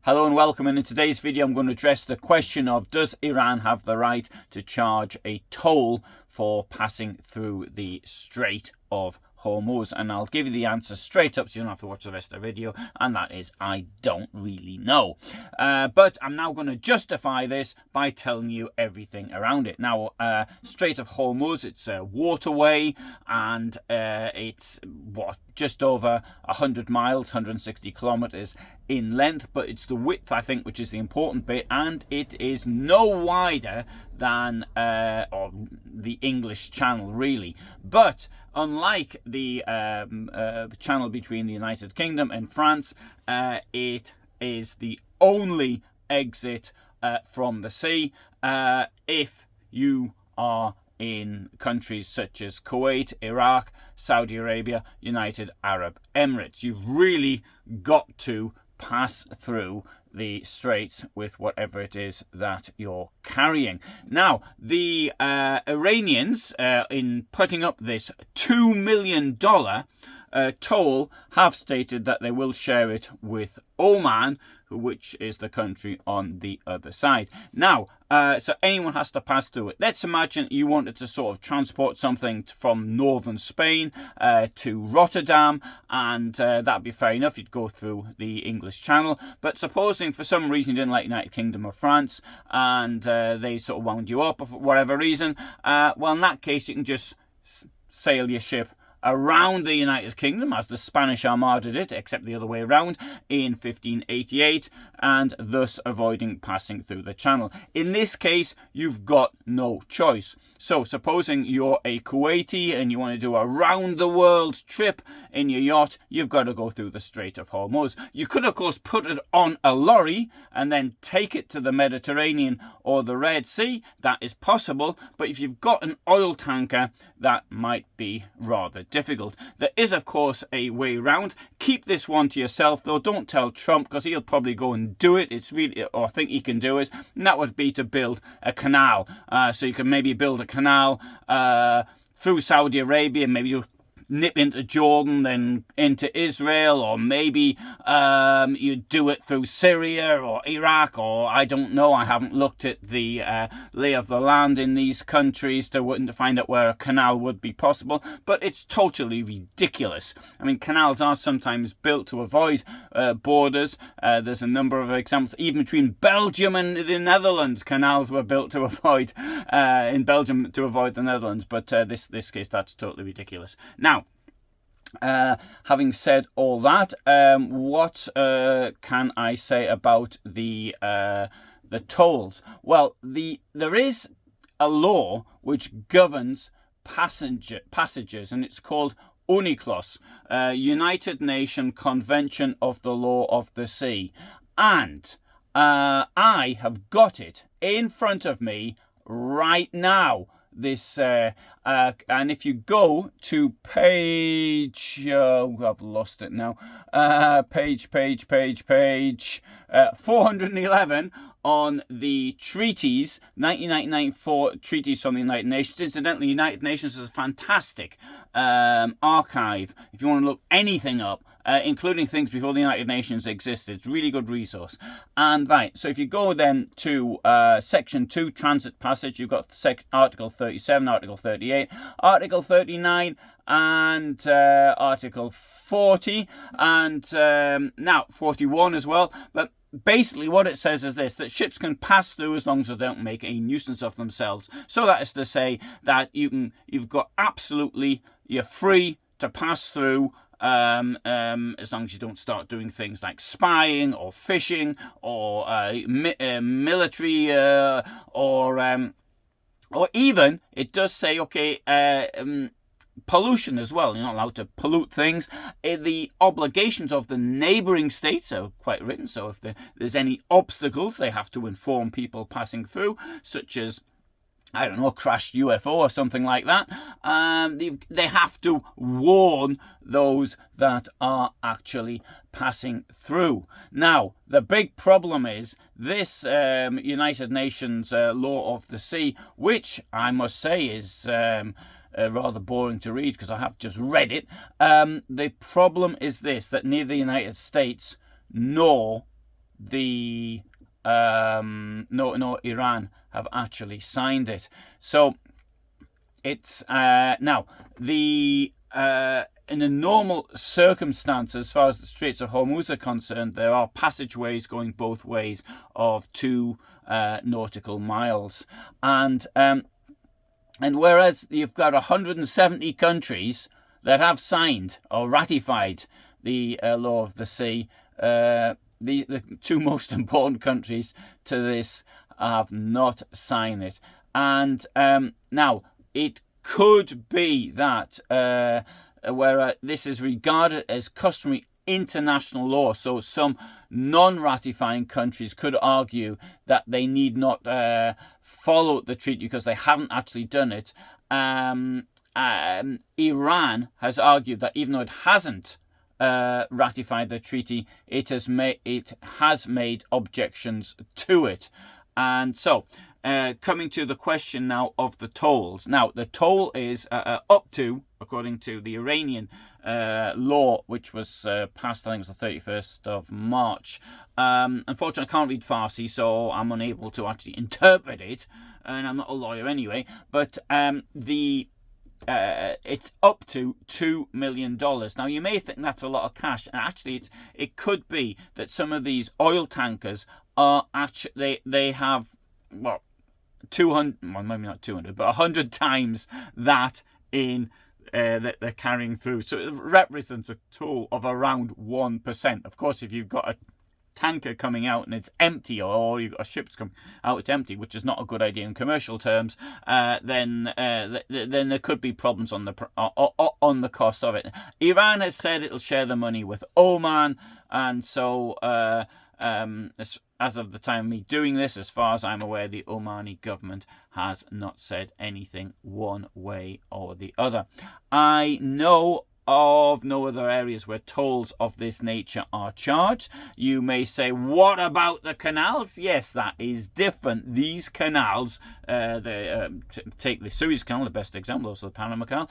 Hello and welcome, and in today's video I'm going to address the question of, does Iran have the right to charge a toll for passing through the Strait of Hormuz? And I'll give you the answer straight up so you don't have to watch the rest of the video, and that is I don't really know. But I'm now going to justify this by telling you everything around it. Now, Strait of Hormuz, it's a waterway, and it's just over 100 miles, 160 kilometers in length, but it's the width, I think, which is the important bit, and it is no wider than the English Channel, really. But unlike the channel between the United Kingdom and France, it is the only exit from the sea if you are in countries such as Kuwait, Iraq, Saudi Arabia, United Arab Emirates. You've really got to pass through the straits with whatever it is that you're carrying. Now, the Iranians, in putting up this $2 million toll, have stated that they will share it with Oman, which is the country on the other side. Now, so anyone has to pass through it. Let's imagine you wanted to sort of transport something from northern Spain to Rotterdam, and that'd be fair enough. You'd go through the English Channel. But supposing for some reason you didn't like United Kingdom or France, and they sort of wound you up for whatever reason, well, in that case, you can just sail your ship around the United Kingdom, as the Spanish Armada did, except the other way around, in 1588, and thus avoiding passing through the channel. In this case, you've got no choice. So supposing you're a Kuwaiti and you want to do a round-the-world trip in your yacht, you've got to go through the Strait of Hormuz. You could, of course, put it on a lorry and then take it to the Mediterranean or the Red Sea. That is possible, but if you've got an oil tanker, that might be rather difficult. There is, of course, a way round. Keep this one to yourself, though. Don't tell Trump, because he'll probably go and do it. It's really, or think he can do it, and that would be to build a canal. So you can maybe build a canal through Saudi Arabia, maybe you'll nip into Jordan, then into Israel, or maybe you do it through Syria or Iraq, or I don't know. I haven't looked at the lay of the land in these countries to find out where a canal would be possible, but it's totally ridiculous. I mean, canals are sometimes built to avoid borders. There's a number of examples, even between Belgium and the Netherlands, canals were built to avoid in Belgium to avoid the Netherlands, but this case, that's totally ridiculous. Now, having said all that, what can I say about the tolls? Well, there is a law which governs passages, and it's called UNCLOS, United Nations Convention of the Law of the Sea, and I have got it in front of me right now. This and if you go to page I've lost it now, page 411 on the treaties, 1994 treaties from the United Nations. Incidentally, the United Nations is a fantastic archive if you want to look anything up, including things before the United Nations existed. It's a really good resource. And right, so if you go then to section 2, transit passage, you've got article 37, article 38, article 39, and article 40, and now 41 as well. But basically what it says is this, that ships can pass through as long as they don't make a nuisance of themselves. So that is to say that you've got you're free to pass through as long as you don't start doing things like spying or fishing or military or even it does say, okay, pollution as well. You're not allowed to pollute things. The obligations of the neighbouring states are quite written, so if there's any obstacles, they have to inform people passing through, such as, I don't know, a crashed UFO or something like that. They have to warn those that are actually passing through. Now, the big problem is this United Nations Law of the Sea, which I must say is rather boring to read because I have just read it. The problem is this, that neither the United States nor the Iran have actually signed it. So it's now the in a normal circumstance, as far as the Straits of Hormuz are concerned, there are passageways going both ways of 2 nautical miles, and whereas you've got 170 countries that have signed or ratified the law of the sea, the 2 most important countries to this have not signed it. And now it could be that where this is regarded as customary international law, so some non-ratifying countries could argue that they need not follow the treaty because they haven't actually done it. Iran has argued that even though it hasn't ratified the treaty, it has made objections to it. And so coming to the question now of the tolls. Now, the toll is up to, according to the Iranian law, which was passed, I think it was the 31st of March. Unfortunately, I can't read Farsi, so I'm unable to actually interpret it, and I'm not a lawyer anyway. But it's up to $2 million. Now, you may think that's a lot of cash, and actually it could be that some of these oil tankers are actually, they have, well, 200, well, maybe not 200, but 100 times that in that they're carrying through. So it represents a toll of around 1%. Of course, if you've got a tanker coming out and it's empty, or you've got a ship that's coming out, it's empty, which is not a good idea in commercial terms, then there could be problems on the cost of it. Iran has said it'll share the money with Oman, and so as of the time of me doing this, as far as I'm aware, the Omani government has not said anything one way or the other. I know of no other areas where tolls of this nature are charged. You may say, what about the canals? Yes, that is different. These canals, take the Suez Canal, the best example, also the Panama Canal.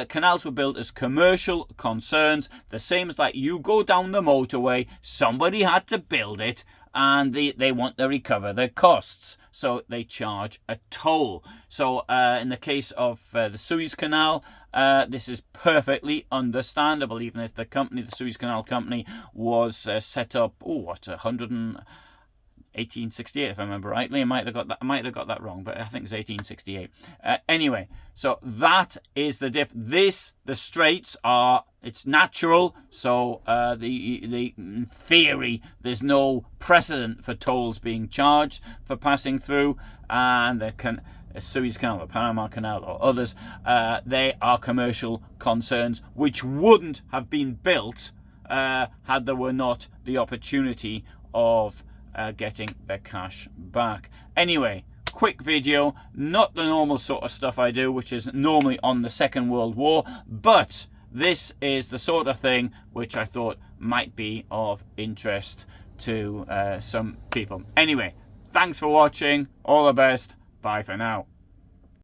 Canals were built as commercial concerns, the same as like you go down the motorway, somebody had to build it, and they want to recover their costs, so they charge a toll. So in the case of the Suez Canal, this is perfectly understandable, even if the Suez Canal Company, was set up, 1868, if I remember rightly. I might have got that wrong, but I think it's 1868. Anyway, so that is the the straits are, it's natural, so in theory there's no precedent for tolls being charged for passing through, and the Suez Canal, the Panama Canal, or others, they are commercial concerns which wouldn't have been built had there were not the opportunity of getting their cash back. Anyway, quick video, not the normal sort of stuff I do, which is normally on the Second World War, but this is the sort of thing which I thought might be of interest to some people. Anyway, thanks for watching, all the best, bye for now.